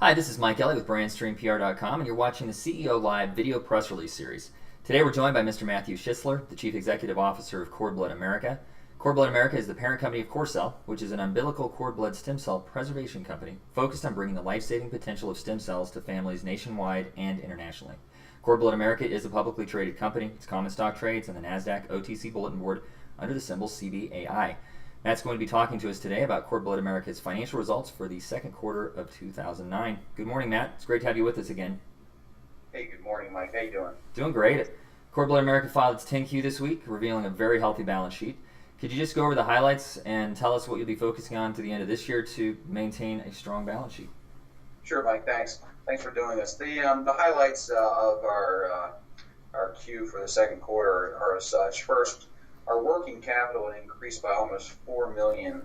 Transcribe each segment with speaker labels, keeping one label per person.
Speaker 1: Hi, this is Mike Ellie with BrandStreamPR.com, and you're watching the CEO Live video press release series. Today we're joined by Mr. Matthew Schissler, the Chief Executive Officer of Cord Blood America. Cord Blood America is the parent company of CoreCell, which is an umbilical cord blood stem cell preservation company focused on bringing the life-saving potential of stem cells to families nationwide and internationally. Cord Blood America is a publicly traded company. Its common stock trades on the NASDAQ OTC Bulletin Board under the symbol CBAI. Matt's going to be talking to us today about Cord Blood America's financial results for the second quarter of 2009. Good morning, Matt. It's great to have you with us again.
Speaker 2: Hey, good morning, Mike. How you doing?
Speaker 1: Doing great. Cord Blood America filed its 10-Q this week, revealing a very healthy balance sheet. Could you just go over the highlights and tell us what you'll be focusing on to the end of this year to maintain a strong balance sheet?
Speaker 2: Sure, Mike. Thanks. Thanks for doing this. The highlights of our Q for the second quarter are as such. First, our working capital increased by almost $4 million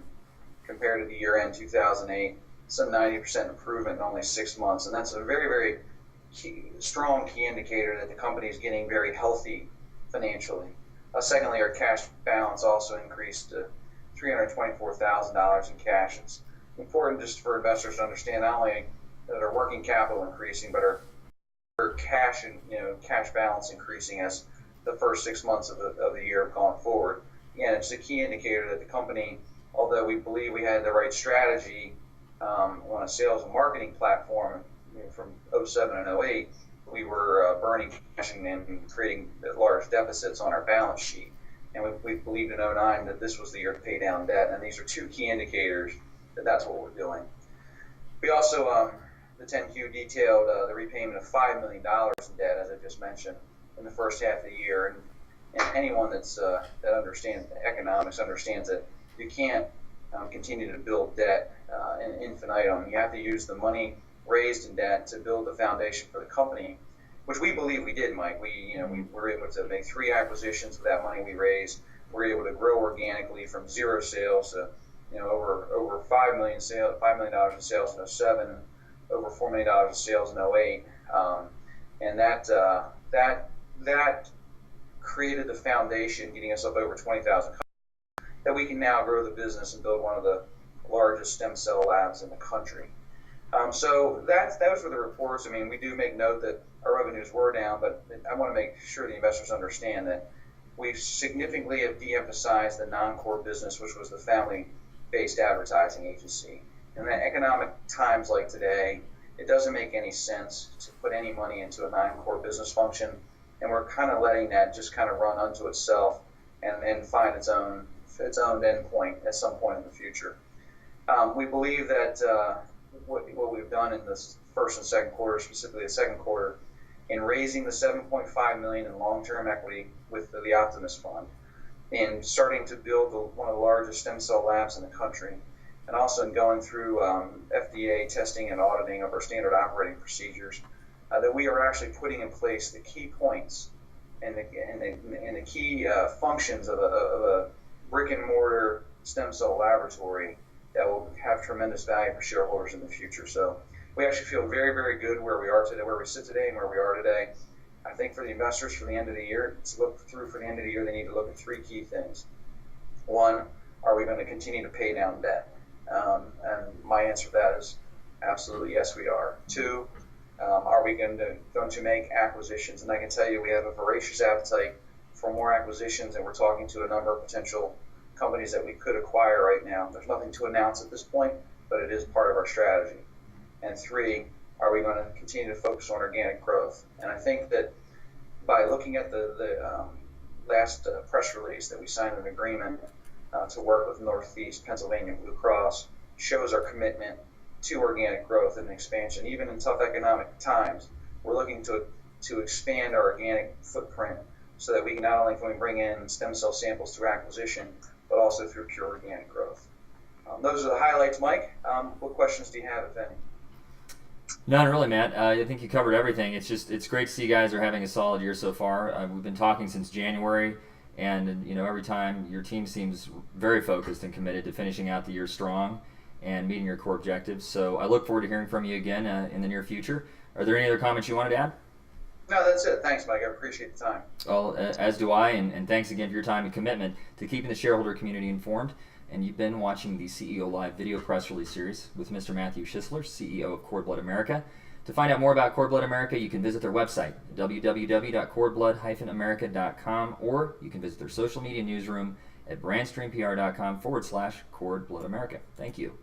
Speaker 2: compared to the year-end 2008, some 90% improvement in only 6 months, and that's a very, very strong key indicator that the company is getting very healthy financially. Secondly, our cash balance also increased to $324,000 in cash. It's important just for investors to understand not only that our working capital increasing, but our cash and cash balance increasing as the first 6 months of the year have gone forward. Again, it's a key indicator that the company, although we believe we had the right strategy on a sales and marketing platform from 07 and 08, we were burning cash and creating large deficits on our balance sheet. And we believed in 09 that this was the year to pay down debt, and these are two key indicators that that's what we're doing. We also, the 10Q detailed the repayment of $5 million in debt, as I just mentioned, in the first half of the year, and anyone that understands economics understands that you can't continue to build debt in infinitum. You have to use the money raised in debt to build the foundation for the company, which we believe we did, Mike. We were able to make 3 acquisitions with that money we raised. We were able to grow organically from 0 sales to over $5 million in sales in 07, over $4 million in sales in 08, and that created the foundation, getting us up over 20,000 customers, that we can now grow the business and build one of the largest stem cell labs in the country. So those were the reports. I mean, we do make note that our revenues were down, but I want to make sure the investors understand that we significantly have de-emphasized the non-core business, which was the family-based advertising agency. In the economic times like today, it doesn't make any sense to put any money into a non-core business function, and we're kind of letting that just kind of run unto itself and find its own endpoint at some point in the future. We believe that what we've done in this first and second quarter, specifically the second quarter, in raising the $7.5 million in long-term equity with the Optimist Fund, and starting to build one of the largest stem cell labs in the country, and also in going through FDA testing and auditing of our standard operating procedures, that we are actually putting in place the key points and the key functions of a brick and mortar stem cell laboratory that will have tremendous value for shareholders in the future. So we actually feel very, very good where we are today, where we sit today, and where we are today. I think for the investors for the end of the year, to look through for the end of the year, they need to look at 3 key things. 1, are we going to continue to pay down debt? And my answer to that is absolutely yes, we are. 2, are we going to make acquisitions? And I can tell you we have a voracious appetite for more acquisitions, and we're talking to a number of potential companies that we could acquire right now. There's nothing to announce at this point, but it is part of our strategy. And 3, are we going to continue to focus on organic growth? And I think that by looking at the last press release that we signed an agreement to work with Northeast Pennsylvania Blue Cross, shows our commitment to organic growth and expansion. Even in tough economic times, we're looking to expand our organic footprint so that we can not only can we bring in stem cell samples through acquisition, but also through pure organic growth. Those are the highlights, Mike. What questions do you have, if any?
Speaker 1: None really, Matt. I think you covered everything. It's great to see you guys are having a solid year so far. We've been talking since January, and every time your team seems very focused and committed to finishing out the year strong and meeting your core objectives. So I look forward to hearing from you again in the near future. Are there any other comments you wanted to add?
Speaker 2: No, that's it. Thanks, Mike. I appreciate the time.
Speaker 1: Well, as do I, and thanks again for your time and commitment to keeping the shareholder community informed. and you've been watching the CEO Live video press release series with Mr. Matthew Schissler, CEO of Cord Blood America. To find out more about Cord Blood America, you can visit their website, www.cordblood-america.com, or you can visit their social media newsroom at brandstreampr.com/Cord Blood America. Thank you.